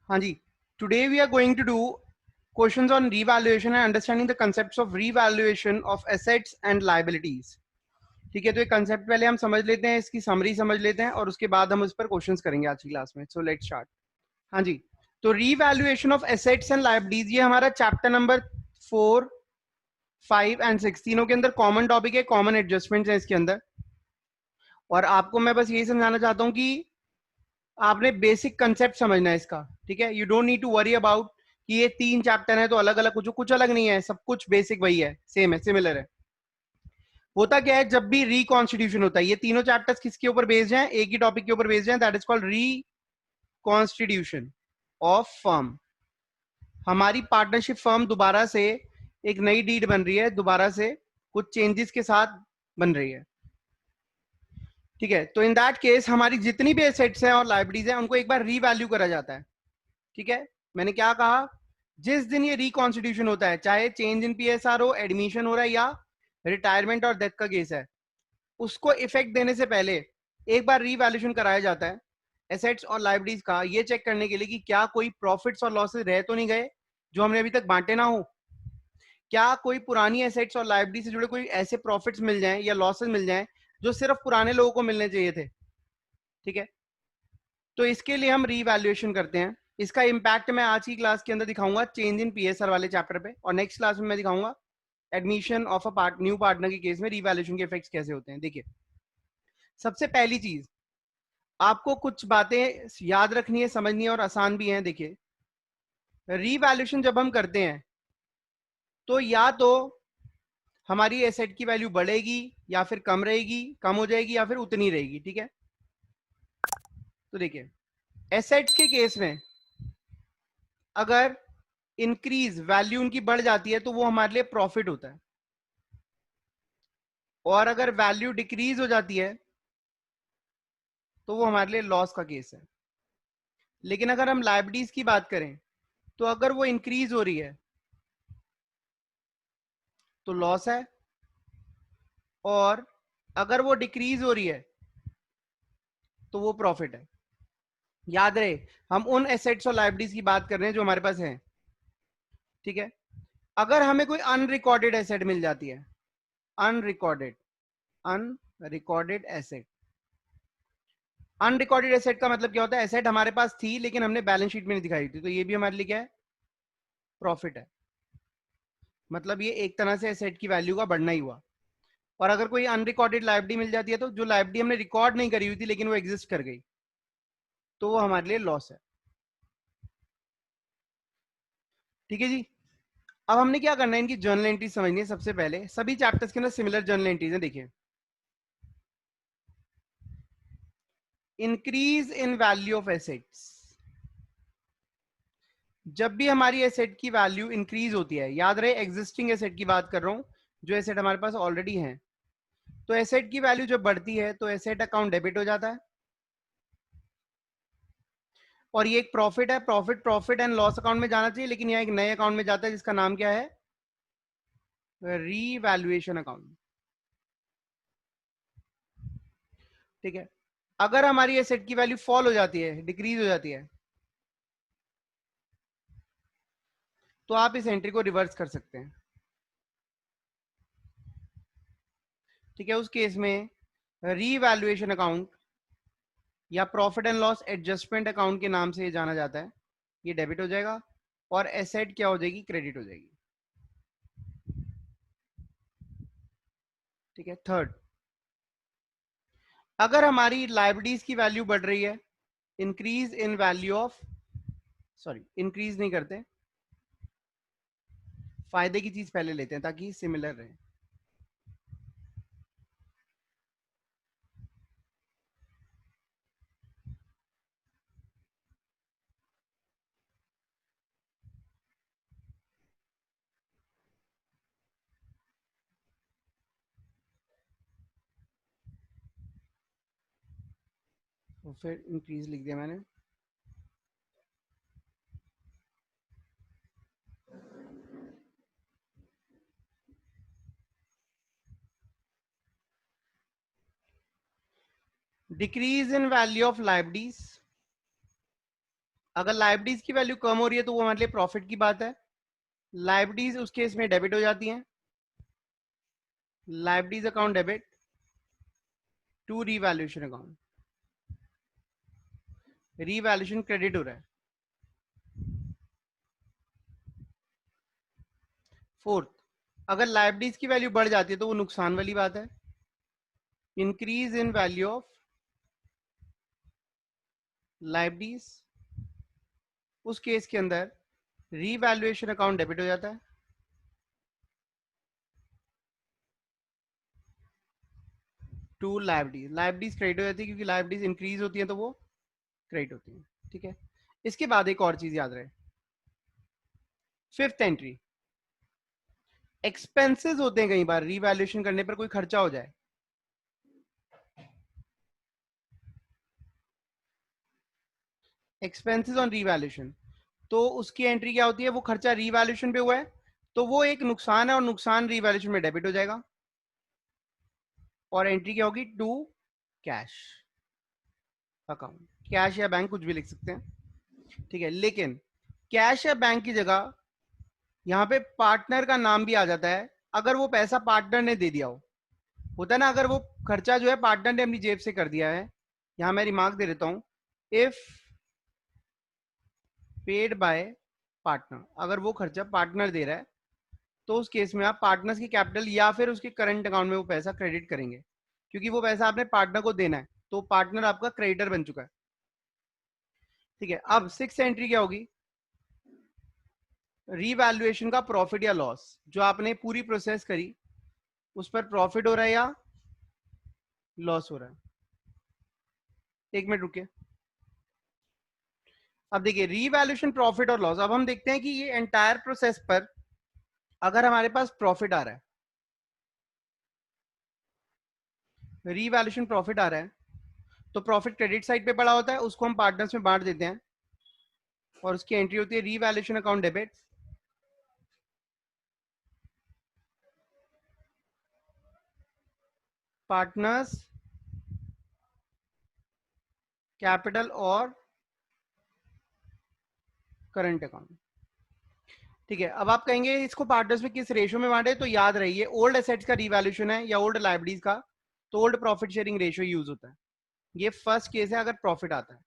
हाँ जी, today we are going to do questions on revaluation and understanding the concepts of revaluation of assets and liabilities. ठीक है, तो ये concept पहले हम समझ लेते हैं, इसकी समरी समझ लेते हैं और उसके बाद हम उस पर क्वेश्चंस करेंगे आज की क्लास में. So let's start. हाँ जी, तो revaluation of assets and liabilities ये हमारा चैप्टर नंबर 4, 5 एंड 6 तीनों के अंदर कॉमन टॉपिक है, कॉमन एडजस्टमेंट्स हैं इसके अंदर. और आपको मैं बस यही समझाना चाहता हूँ कि आपने बेसिक कंसेप्ट समझना है इसका. ठीक है, you don't need to worry about कि ये 3 चैप्टर है तो अलग अलग कुछ अलग नहीं है, सब कुछ बेसिक वही है, सेम है, सिमिलर है. होता क्या है, जब भी रिकॉन्स्टिट्यूशन होता है, ये तीनों चैप्टर्स किसके ऊपर बेस्ड हैं, एक ही टॉपिक के ऊपर बेस्ड हैं, that is called reconstitution of firm. हमारी पार्टनरशिप फर्म दोबारा से एक नई डीड बन रही है, दोबारा से कुछ चेंजेस के साथ बन रही है. ठीक है, तो इन दैट केस हमारी जितनी भी एसेट्स हैं और लायबिलिटीज हैं उनको एक बार रीवैल्यू करा जाता है. ठीक है, मैंने क्या कहा, जिस दिन ये रिकॉन्स्टिट्यूशन होता है, चाहे चेंज इन पीएसआर हो, एडमिशन हो रहा है या रिटायरमेंट और डेथ का केस है, उसको इफेक्ट देने से पहले एक बार रीवैल्यूएशन कराया जाता है एसेट्स और लायबिलिटीज का, ये चेक करने के लिए कि क्या कोई प्रॉफिट्स और लॉसेस रह तो नहीं गए जो हमने अभी तक बांटे ना हो, क्या कोई पुरानी एसेट्स और लायबिलिटी से जुड़े कोई ऐसे प्रॉफिट्स मिल जाएं या लॉसेस मिल जाएं जो सिर्फ पुराने लोगों को मिलने चाहिए थे. ठीक है, तो इसके लिए हम रीवैल्यूएशन करते हैं. इसका इंपैक्ट मैं आज की क्लास के अंदर दिखाऊंगा चेंज इन पीएसआर वाले चैप्टर पे, और नेक्स्ट क्लास में मैं दिखाऊंगा admission of a new partner के केस में रीवैल्यूएशन के इफेक्ट्स कैसे होते हैं. देखिए, सबसे पहली चीज आपको कुछ बातें याद रखनी है, समझनी है और आसान भी हैं. देखिए, रीवैल्यूएशन जब हम करते हैं तो या तो हमारी एसेट की वैल्यू बढ़ेगी या फिर कम रहेगी, कम हो जाएगी या फिर उतनी रहेगी. ठीक है, तो देखिए, एसेट्स के केस में अगर इंक्रीज वैल्यू उनकी बढ़ जाती है तो वो हमारे लिए प्रॉफिट होता है, और अगर वैल्यू डिक्रीज हो जाती है तो वो हमारे लिए लॉस का केस है. लेकिन अगर हम लायबिलिटीज की बात करें तो अगर वो इंक्रीज हो रही है तो लॉस है, और अगर वो डिक्रीज हो रही है तो वो प्रॉफिट है. याद रहे, हम उन एसेट्स और लायबिलिटीज की बात कर रहे हैं जो हमारे पास हैं. ठीक है, अगर हमें कोई अनरिकॉर्डेड एसेट मिल जाती है, unrecorded unrecorded asset, unrecorded asset का मतलब क्या होता है, एसेट हमारे पास थी लेकिन हमने बैलेंस शीट में नहीं दिखाई थी, तो ये भी हमारे लिए क्या है, प्रॉफिट है. मतलब ये एक तरह से एसेट की वैल्यू का बढ़ना ही हुआ. और अगर कोई अनरिकॉर्डेड लायबिलिटी मिल जाती है, तो जो लायबिलिटी हमने रिकॉर्ड नहीं करी हुई थी लेकिन वो एग्जिस्ट कर गई, तो वो हमारे लिए लॉस है. ठीक है जी, अब हमने क्या करना है, इनकी जर्नल एंट्रीज समझनी है. सबसे पहले सभी चैप्टर्स के अंदर सिमिलर जर्नल एंट्रीज हैं. देखिए, increase in value of assets, जब भी हमारी एसेट की वैल्यू इंक्रीज होती है, याद रहे एग्जिस्टिंग एसेट की बात कर रहा हूं, जो एसेट हमारे पास ऑलरेडी है, तो एसेट की वैल्यू जब बढ़ती है तो एसेट अकाउंट डेबिट हो जाता है, और ये एक प्रॉफिट है. प्रॉफिट एंड लॉस अकाउंट में जाना चाहिए, लेकिन यहाँ एक नए अकाउंट में जाता है जिसका नाम क्या है, रीवैल्यूएशन अकाउंट. ठीक है, अगर हमारी एसेट की वैल्यू फॉल हो जाती है, डिक्रीज हो जाती है, तो आप इस एंट्री को रिवर्स कर सकते हैं. ठीक है, उस केस में रीवैल्यूएशन अकाउंट या profit and loss adjustment account के नाम से ये जाना जाता है, ये डेबिट हो जाएगा और एसेट क्या हो जाएगी, क्रेडिट हो जाएगी. ठीक है, थर्ड, अगर हमारी लायबिलिटीज की वैल्यू बढ़ रही है, increase in value of, sorry increase नहीं करते, फायदे की चीज पहले लेते हैं ताकि सिमिलर रहे. तो फिर इंक्रीज लिख दिया मैंने. Decrease in value of liabilities, अगर लायबिलिटीज की वैल्यू कम हो रही है तो वो हमारे लिए प्रॉफिट की बात है। लायबिलिटीज उस केस में डेबिट हो जाती हैं, liabilities account debit to revaluation account, revaluation credit हो रहा है। फोर्थ, अगर लायबिलिटीज की वैल्यू बढ़ जाती है तो वो नुकसान वाली बात है। Increase in value of liabilities, उस केस के अंदर रीवैल्यूएशन अकाउंट डेबिट हो जाता है। टू लायबिलिटीज, लायबिलिटीज क्रेडिट हो जाती है क्योंकि लायबिलिटीज इंक्रीज होती है तो वो क्रेडिट होती है। ठीक है, इसके बाद एक और चीज याद रहे, फिफ्थ एंट्री, एक्सपेंसेस होते हैं कई बार रीवैल्यूएशन करने पर कोई खर्चा हो जाए, एक्सपेंसेस ऑन रीवैल्यूएशन, तो उसकी एंट्री क्या होती है, वो खर्चा रीवैल्यूएशन पे हुआ है तो वो एक नुकसान है और नुकसान रीवैल्यूएशन में डेबिट हो जाएगा, और एंट्री क्या होगी, टू कैश अकाउंट, कैश या बैंक कुछ भी लिख सकते हैं। ठीक है, लेकिन कैश या बैंक की जगह यहाँ पे पार्टनर का नाम भी आ जाता है अगर वो पैसा पार्टनर ने दे दिया हो। होता है ना, अगर वो खर्चा जो है पार्टनर ने अपनी जेब से कर दिया है, यहां मैं रिमार्क दे देता हूं, इफ पेड बाय पार्टनर, अगर वो खर्चा पार्टनर दे रहा है तो उस केस में आप पार्टनर्स की कैपिटल या फिर उसके करंट अकाउंट में वो पैसा क्रेडिट करेंगे, क्योंकि वो पैसा आपने पार्टनर को देना है तो पार्टनर आपका क्रेडिटर बन चुका है। ठीक है, अब सिक्स एंट्री क्या होगी, रीवैल्यूएशन का प्रॉफिट या लॉस, जो आपने पूरी प्रोसेस करी उस पर प्रॉफिट हो रहा है या लॉस हो रहा है। एक मिनट रुकिए, अब देखिए रीवैल्यूएशन प्रॉफिट और लॉस, अब हम देखते हैं कि ये एंटायर प्रोसेस पर अगर हमारे पास प्रॉफिट आ रहा है, रीवैल्यूएशन प्रॉफिट आ रहा है, तो प्रॉफिट क्रेडिट साइड पे पड़ा होता है, उसको हम पार्टनर्स में बांट देते हैं और उसकी एंट्री होती है revaluation account debit partners capital और करंट अकाउंट। ठीक है, अब आप कहेंगे इसको पार्टनर्स में किस रेशियो में बांटे, तो याद रहिए ओल्ड एसेट्स का रीवैल्यूएशन है या ओल्ड लायबिलिटीज का, तो old profit sharing ratio use होता है। ये फर्स्ट केस है अगर प्रॉफिट आता है,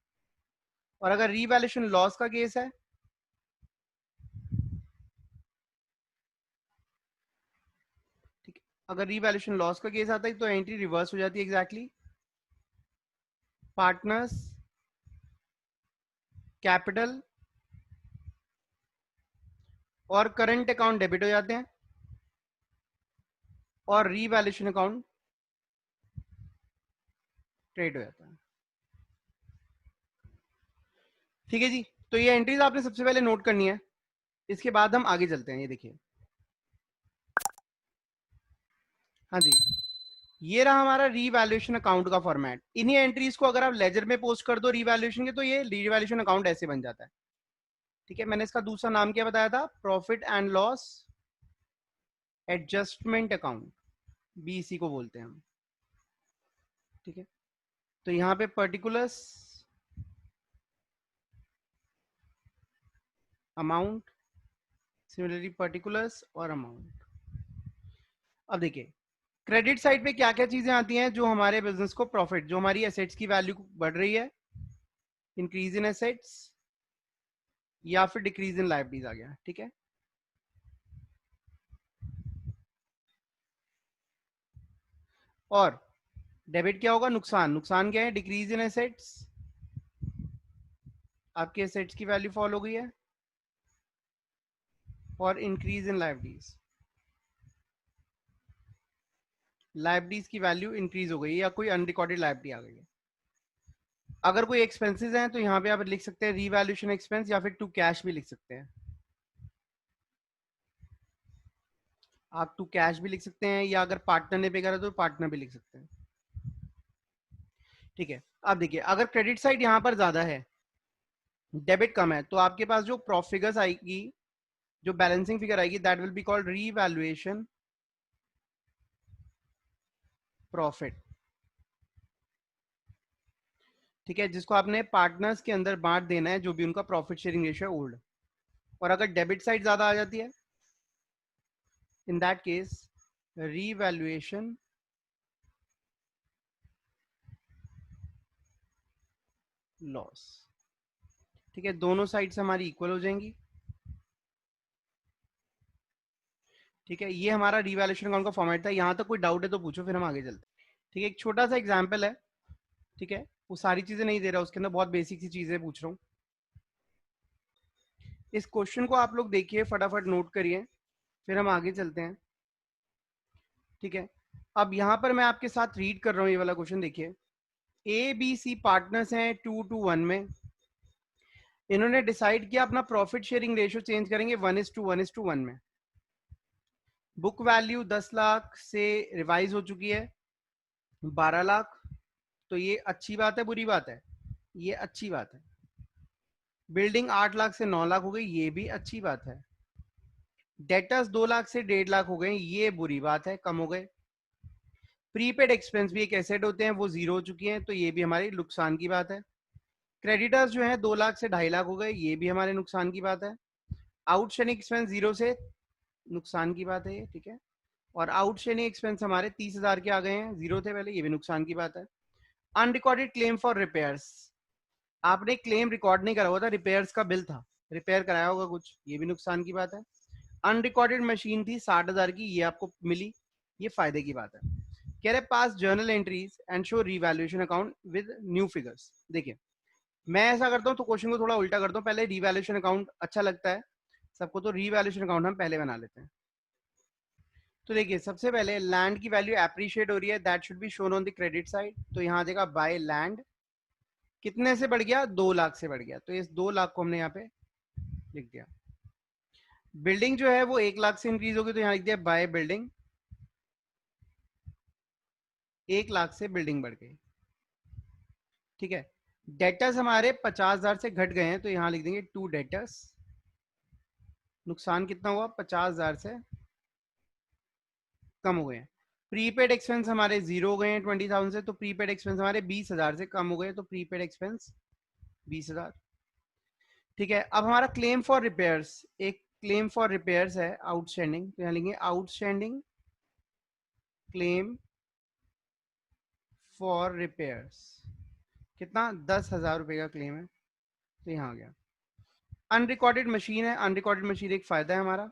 और अगर रीवैल्यूएशन लॉस का केस है, ठीक है, अगर रीवैल्यूएशन लॉस का केस आता है तो एंट्री रिवर्स हो जाती है एग्जैक्टली, पार्टनर्स कैपिटल और करंट अकाउंट डेबिट हो जाते हैं और रीवैल्यूएशन अकाउंट क्रेडिट हो जाता है। ठीक है जी, तो ये एंट्रीज आपने सबसे पहले नोट करनी है, इसके बाद हम आगे चलते हैं। ये देखिए, हाँ जी, ये रहा हमारा रीवैल्यूएशन अकाउंट का फॉर्मेट। इन्हीं एंट्रीज को अगर आप लेजर में पोस्ट कर दो रीवैल्यूएशन के, तो ये रीवैल्यूएशन अकाउंट ऐसे बन जाता है। ठीक है, मैंने इसका दूसरा नाम क्या बताया था, profit and loss adjustment account, BC को बोलते हैं हम। ठीक है, तो यहाँ पे पर्टिकुलर्स अमाउंट, सिमिलरली पर्टिकुलर्स और अमाउंट। अब देखिए क्रेडिट साइड पे क्या क्या चीजें आती हैं जो हमारे बिजनेस को प्रॉफिट, जो हमारी एसेट्स की वैल्यू बढ़ रही है, इंक्रीज इन एसेट्स या फिर डिक्रीज इन लायबिलिटीज आ गया। ठीक है, और डेबिट क्या होगा, नुकसान, नुकसान क्या है, डिक्रीज इन एसेट्स, आपके एसेट्स की वैल्यू फॉल हो गई है, और इंक्रीज इन लायबिलिटीज, लायबिलिटीज की वैल्यू इंक्रीज हो गई या कोई अनरिकॉर्डेड लायबिलिटी आ गई है। अगर कोई एक्सपेंसेस हैं तो यहाँ पे आप लिख सकते हैं रीवैल्यूएशन एक्सपेंस या फिर टू कैश भी लिख सकते हैं, आप टू कैश भी लिख सकते हैं, या अगर पार्टनर ने पे करा तो पार्टनर भी लिख सकते हैं। ठीक है, अब देखिए अगर क्रेडिट साइड यहाँ पर ज्यादा है, डेबिट कम है, तो आपके पास जो प्रॉफिट फिगर्स आएगी, जो बैलेंसिंग फिगर आएगी, that will be called revaluation profit. ठीक है, जिसको आपने पार्टनर्स के अंदर बांट देना है, जो भी उनका प्रॉफिट शेयरिंग रेशियो है ओल्ड। और अगर डेबिट साइड ज्यादा आ जाती है, in that case revaluation loss. ठीक है, दोनों साइड से हमारी इक्वल हो जाएंगी। ठीक है, ये हमारा रिवैल्यूएशन अकाउंट का फॉर्मेट था। यहां तक कोई डाउट है तो पूछो, फिर हम आगे चलते हैं। ठीक है, एक छोटा सा एग्जाम्पल है। ठीक है, वो सारी चीजें नहीं दे रहा, उसके अंदर बहुत बेसिक सी चीजें पूछ रहा हूँ। इस क्वेश्चन को आप लोग देखिए, फटाफट नोट करिए, फिर हम आगे चलते हैं। ठीक है, अब यहां पर मैं आपके साथ रीड कर रहा हूँ ये वाला क्वेश्चन, देखिए। ए बी सी पार्टनर्स हैं 2:1 में। इन्होंने डिसाइड किया अपना प्रॉफिट शेयरिंग रेशियो चेंज करेंगे 1:1:1 में। बुक वैल्यू 10 लाख से रिवाइज हो चुकी है 12 लाख। तो ये अच्छी बात है, बुरी बात है? ये अच्छी बात है। बिल्डिंग 8 लाख से 9 लाख हो गई, ये भी अच्छी बात है। डेटर्स 2 लाख से 1.5 लाख हो गए, ये बुरी बात है, कम हो गए। प्रीपेड एक्सपेंस भी एक एसेट होते हैं, वो जीरो हो चुकी हैं, तो ये भी हमारी नुकसान की बात है। क्रेडिटर्स जो है 2 लाख से 2.5 लाख हो गए, ये भी हमारे नुकसान की बात है। आउटस्टैंडिंग एक्सपेंस जीरो से, नुकसान की बात है ये। ठीक है, और आउटस्टैंडिंग एक्सपेंस हमारे 30,000 के आ गए हैं, जीरो थे पहले, ये भी नुकसान की बात है। अनरिकॉर्डेड क्लेम फॉर रिपेयर्स, आपने क्लेम रिकॉर्ड नहीं करा हुआ था, रिपेयर्स का बिल था, रिपेयर कराया होगा कुछ, ये भी नुकसान की बात है। अनरिकॉर्डेड मशीन थी 60,000 की, ये आपको मिली, ये फायदे की बात है। कह रहे पास journal entries and show revaluation account with new figures. देखिए, मैं ऐसा करता हूँ तो क्वेश्चन को थोड़ा उल्टा करता हूँ, पहले रिवैल्यूएशन अकाउंट अच्छा लगता है सबको, तो रिवैल्यूएशन अकाउंट हम पहले बना लेते हैं। तो देखिए, सबसे पहले लैंड की वैल्यू एप्रिशिएट हो रही है, that should be shown on the credit side. तो यहाँ देखा बाय लैंड कितने से बढ़ गया, 2 लाख से बढ़ गया, तो इस 2 लाख को हमने यहाँ पे लिख दिया। बिल्डिंग जो है वो 1 लाख से इंक्रीज होगी, तो यहाँ लिख दिया बाय बिल्डिंग, 1 लाख से बिल्डिंग बढ़ गई। ठीक है, डेटर्स हमारे 50,000 से घट गए हैं, तो यहाँ लिख देंगे टू डेटर्स। नुकसान कितना हुआ, 50,000 से कम हो गए हैं। प्रीपेड एक्सपेंस हमारे जीरो हो गए हैं 20,000 से, तो प्रीपेड एक्सपेंस हमारे 20,000 से कम हो गए, तो प्रीपेड एक्सपेंस 20,000। ठीक है, अब हमारा क्लेम फॉर रिपेयर्स, एक क्लेम फॉर रिपेयर्स है आउटस्टैंडिंग, तो यहाँ लिखेंगे आउटस्टैंडिंग क्लेम फॉर रिपेयर्स। कितना, 10,000 रुपए का क्लेम है, तो यहाँ आ गया। अनरिकॉर्डेड मशीन है, अनरिकॉर्डेड मशीन एक फायदा है हमारा,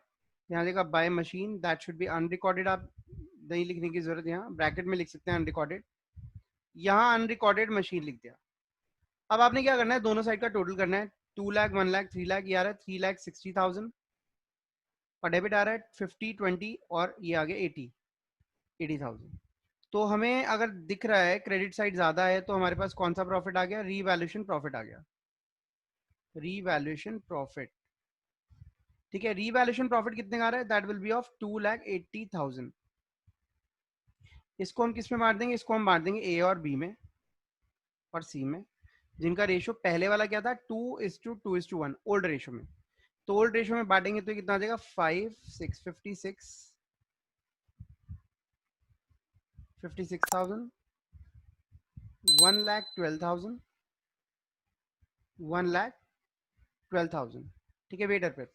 यहाँ देखा by machine, that should be unrecorded, आप नहीं लिखने की जरूरत, यहाँ ब्रैकेट में लिख सकते हैं अनरिकॉर्डेड, यहाँ अनरिकॉर्डेड मशीन लिख दिया। अब आपने क्या करना है, दोनों साइड का टोटल करना है, 2 लाख 1 लाख 3 लाख, ये आ रहा है 3,60,000, और डेबिट आ रहा है 50 20, और ये आ गया 80,000। तो हमें अगर दिख रहा है क्रेडिट साइड ज्यादा है, तो हमारे पास कौन सा प्रॉफिट आ गया, रीवैल्यूएशन प्रॉफिट आ गया, रीवैल्यूएशन प्रॉफिट। ठीक है, रीवैल्यूएशन प्रॉफिट कितने का आ रहा है, दैट विल बी ऑफ 2,80,000। इसको हम किस में बांट देंगे, इसको हम बांट देंगे ए और बी में और सी में, जिनका रेशियो पहले वाला क्या था, 2:2:1 ओल्ड रेशियो में। तो ओल्ड रेशियो में बांटेंगे तो कितना आ जाएगा, 56,000, 1,12,000, 1,12,000। ठीक है, वेटर पे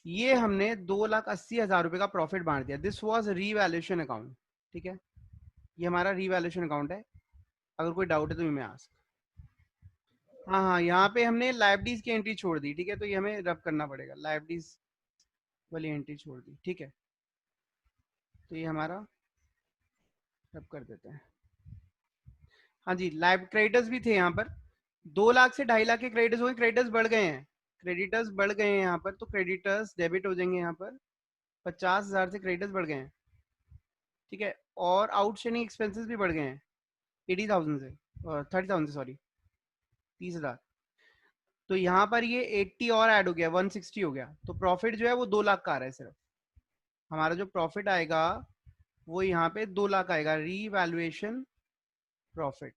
ये हमने 2,80,000 रुपए का प्रॉफिट बांट दिया, दिस वॉज रीवैल्यूएशन अकाउंट। ठीक है, ये हमारा रीवैल्यूएशन अकाउंट है, अगर कोई डाउट है तो मैं आस्क। हाँ हाँ, यहाँ पे हमने लाइबिलिटीज की एंट्री छोड़ दी, ठीक है, तो ये हमें रब करना पड़ेगा, लाइबिलिटीज वाली एंट्री छोड़ दी। ठीक है, तो ये हमारा रब कर देते हैं। हाँ जी, लाइव क्रेडिटर्स भी थे यहाँ पर, 2 लाख से 2.5 लाख के क्रेडिटर्स हो गए, क्रेडिटर्स बढ़ गए हैं, क्रेडिटर्स बढ़ गए हैं यहाँ पर, तो क्रेडिटर्स डेबिट हो जाएंगे यहाँ पर, 50,000 से क्रेडिटर्स बढ़ गए हैं। ठीक है, और आउटस्टैंडिंग एक्सपेंसेस भी बढ़ गए हैं 80,000 से, और 30,000 से, सॉरी 30,000। तो यहाँ पर ये 80 और ऐड हो गया, 160 हो गया, तो प्रॉफिट जो है वो 2 लाख का आ रहा है सिर्फ। हमारा जो प्रॉफिट आएगा वो यहाँ पे 2 लाख आएगा, रीवैल्यूएशन प्रॉफिट।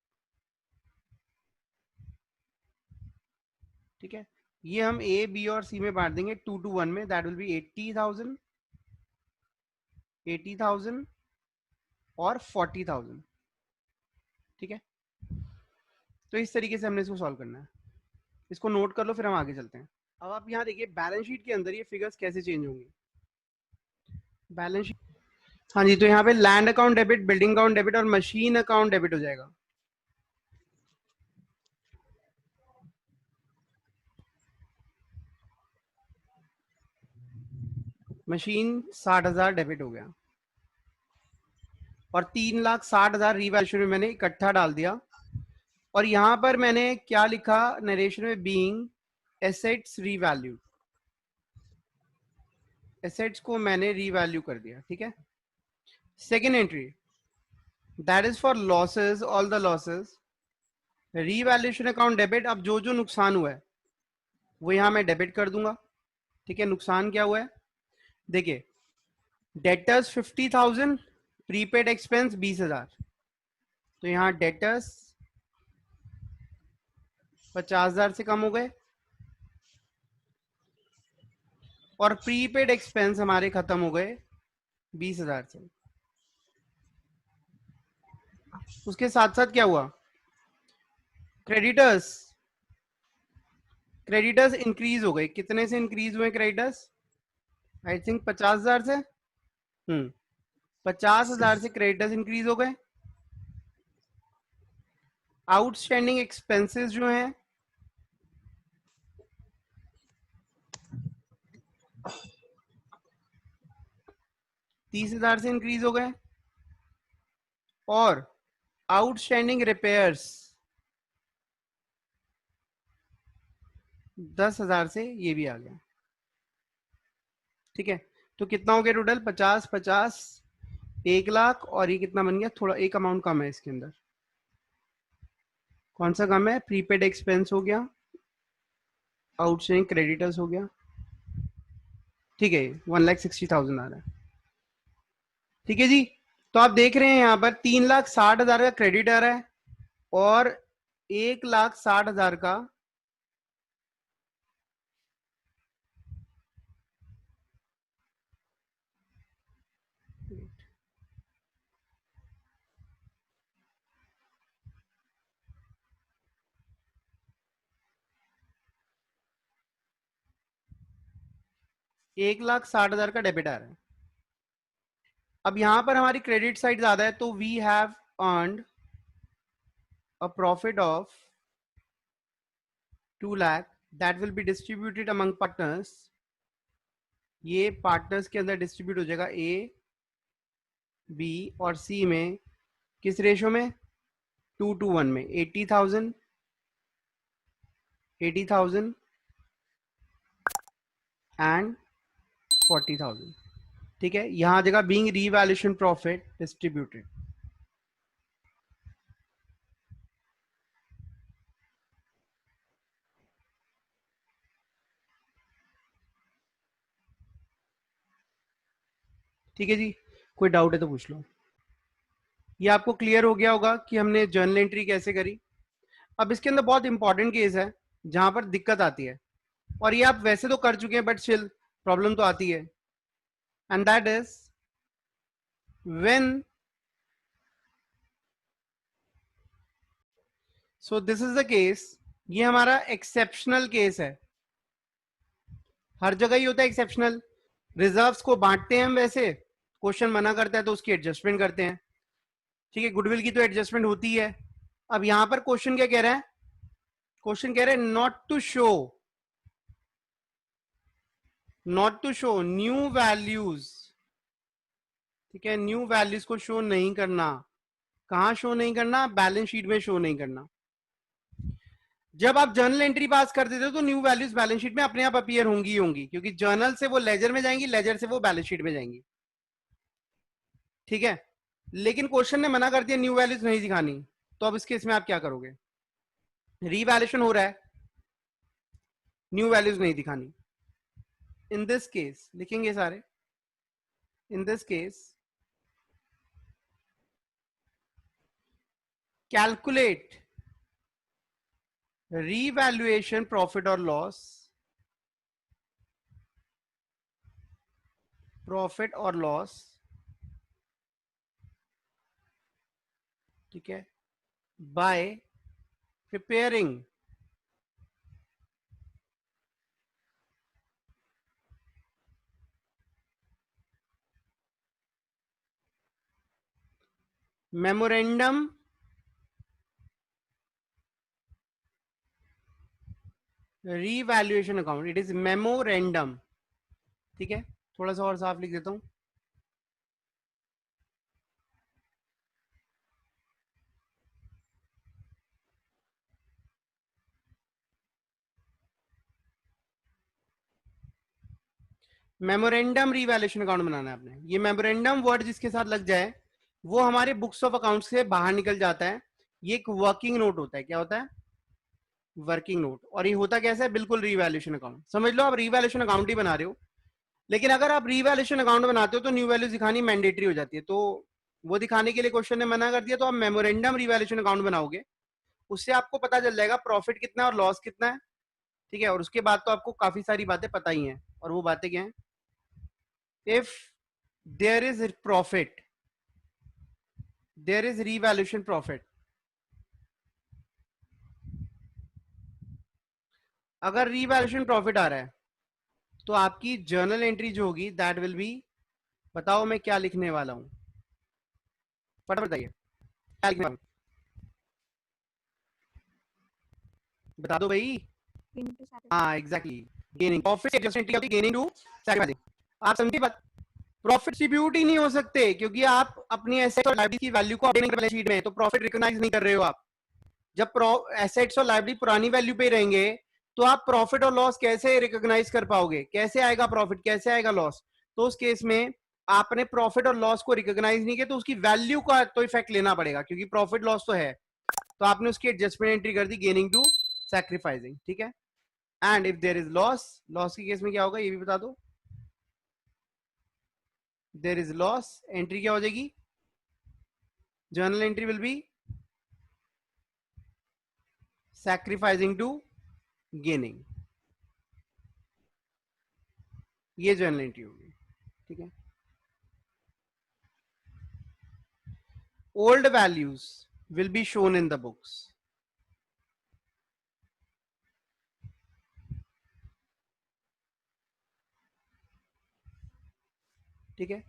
ठीक है, ये हम ए बी और सी में बांट देंगे 2:1 में, दैट विल बी 80,000, 80,000 और 40,000। ठीक है, तो इस तरीके से हमने इसको सॉल्व करना है, इसको नोट कर लो फिर हम आगे चलते हैं। अब आप यहाँ देखिए बैलेंस शीट के अंदर ये फिगर्स कैसे चेंज होंगी। बैलेंस शीट, हाँ जी, तो यहाँ पे land account debit, building account debit और मशीन अकाउंट डेबिट हो जाएगा। मशीन 60,000 डेबिट हो गया और 3,60,000 रीवैल्यूएशन में मैंने इकट्ठा डाल दिया। और यहां पर मैंने क्या लिखा नरेशन में, बीइंग एसेट्स रीवैल्यू, एसेट्स को मैंने रीवैल्यू कर दिया। ठीक है, second entry that is for losses, all the losses, revaluation account debit. अब जो जो नुकसान हुआ है वो यहां मैं डेबिट कर दूंगा। ठीक है, नुकसान क्या हुआ है देखिए, डेटर्स 50,000, प्रीपेड एक्सपेंस 20,000, तो यहाँ डेटर्स 50,000 से कम हो गए और प्रीपेड एक्सपेंस हमारे खत्म हो गए 20,000 से। उसके साथ साथ क्या हुआ, क्रेडिटर्स, क्रेडिटर्स इंक्रीज हो गए। कितने से इंक्रीज हुए क्रेडिटर्स, आई थिंक 50,000 से। 50,000 से क्रेडिटर्स इंक्रीज हो गए। आउटस्टैंडिंग एक्सपेंसेस जो हैं 30,000 से इंक्रीज हो गए और आउटस्टैंडिंग रिपेयर्स 10,000 से ये भी आ गया। ठीक है, तो कितना हो गया टोटल, 50 50, 1,00,000 और ये कितना बन गया, थोड़ा एक अमाउंट कम है इसके अंदर। कौन सा कम है, प्रीपेड एक्सपेंस हो गया, आउटस्टैंडिंग क्रेडिटर्स हो गया। ठीक है, 1,60,000 आ रहा है। ठीक है जी, तो आप देख रहे हैं यहाँ पर 3,60,000 का क्रेडिटर है और 1,60,000 का 1,60,000 का डेबिट आ रहा है। अब यहां पर हमारी क्रेडिट साइड ज्यादा है तो we have earned a profit of 2 lakh that will be distributed among partners. ये पार्टनर्स के अंदर डिस्ट्रीब्यूट हो जाएगा ए, बी और सी में। किस रेशो में, 2:1 में। 80,000, 80,000 एंड 40,000। ठीक है, यहां जगह बीइंग रीवैल्यूएशन प्रॉफिट डिस्ट्रीब्यूटेड। ठीक है जी, कोई डाउट है तो पूछ लो। ये आपको क्लियर हो गया होगा कि हमने जर्नल एंट्री कैसे करी। अब इसके अंदर बहुत इंपॉर्टेंट केस है जहां पर दिक्कत आती है, और ये आप वैसे तो कर चुके हैं बट स्टिल प्रॉब्लम तो आती है, and that is when, so this is the case, ये हमारा एक्सेप्शनल केस है। हर जगह ही होता है एक्सेप्शनल। रिजर्व्स को बांटते हैं हम वैसे, क्वेश्चन मना करता है तो उसकी एडजस्टमेंट करते हैं। ठीक है, गुडविल की तो एडजस्टमेंट होती है। अब यहां पर क्वेश्चन क्या कह रहा है, क्वेश्चन कह रहे हैं not to show, not to show new values. ठीक है, न्यू वैल्यूज को शो नहीं करना। कहां शो नहीं करना, बैलेंस शीट में शो नहीं करना। जब आप जर्नल एंट्री पास कर देते हो तो न्यू वैल्यूज बैलेंस शीट में अपने आप अपीयर होंगी ही होंगी, क्योंकि जर्नल से वो लेजर में जाएंगी, लेजर से वो बैलेंस शीट में जाएंगी। ठीक है, लेकिन क्वेश्चन ने मना कर दिया न्यू वैल्यूज नहीं दिखानी, तो अब इस केस में आप क्या करोगे, रीवैल्यूएशन हो रहा है, न्यू वैल्यूज नहीं दिखानी। इन दिस केस लिखेंगे सारे, in this case calculate revaluation profit और लॉस, प्रॉफिट और लॉस। ठीक है, bye preparing, memorandum revaluation account, it is memorandum. ठीक है, थोड़ा सा और साफ लिख देता हूं, मेमोरेंडम रिवैल्यूएशन अकाउंट बनाना है आपने। ये मेमोरेंडम वर्ड जिसके साथ लग जाए वो हमारे बुक्स ऑफ अकाउंट से बाहर निकल जाता है। ये एक वर्किंग नोट होता है। क्या होता है? Working note. और ये होता कैसा है? बिल्कुल रिवैल्यूएशन अकाउंट। समझ लो आप रिवैल्यूएशन अकाउंट ही बना रहे हो, लेकिन अगर आप रिवैल्यूएशन अकाउंट बनाते हो तो न्यू वैल्यू दिखानी मैंडेटरी हो जाती है, तो वो दिखाने के लिए क्वेश्चन ने मना कर दिया। तो आप मेमोरेंडम रिवैल्यूएशन अकाउंट बनाओगे, उससे आपको पता चल जाएगा प्रॉफिट कितना है और लॉस कितना है। ठीक है, और उसके बाद तो आपको काफी सारी बातें पता ही हैं, और वो बातें क्या हैं? If there is profit, there is revaluation profit. अगर रिवैल्यूएशन प्रॉफिट आ रहा है तो आपकी जर्नल एंट्री जो होगी दैट विल बी, बताओ मैं क्या लिखने वाला हूं, फटाफट बताइए क्या लिखने वाला हूं? बता दो भाई। हाँ exactly, gaining profit adjust entry होती है, गेनिंग टू सैक्रिफाइसिंग। आप समझिए बात? प्रॉफिट डिस्ट्रीब्यूट ही नहीं हो सकते क्योंकि आप अपनी एसेट और लायबिलिटी की वैल्यू को अपडेट नहीं कर रहे बैलेंस शीट में, तो प्रॉफिट रिकॉग्नाइज नहीं कर रहे हो आप। जब एसेट्स और लायबिलिटी पुरानी वैल्यू पे रहेंगे तो आप प्रॉफिट और लॉस कैसे रिकॉग्नाइज कर पाओगे? कैसे आएगा प्रॉफिट, कैसे आएगा लॉस? तो उस केस में आपने प्रॉफिट और लॉस को रिकॉग्नाइज नहीं किया तो उसकी वैल्यू का तो इफेक्ट लेना पड़ेगा, क्योंकि प्रॉफिट लॉस तो है, तो आपने उसकी एडजस्टमेंट एंट्री कर दी गेनिंग टू सैक्रिफाइसिंग। ठीक है, and if there is loss, loss के केस में क्या होगा ये भी बता दो। देयर इज लॉस, एंट्री क्या हो जाएगी? Journal entry will be sacrificing to gaining, ये जर्नल एंट्री होगी। ठीक है, old values will be shown in the books। ठीक है,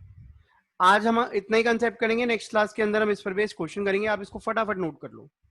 आज हम इतना ही कंसेप्ट करेंगे, नेक्स्ट क्लास के अंदर हम इस पर बेस्ड क्वेश्चन करेंगे, आप इसको फटाफट नोट कर लो।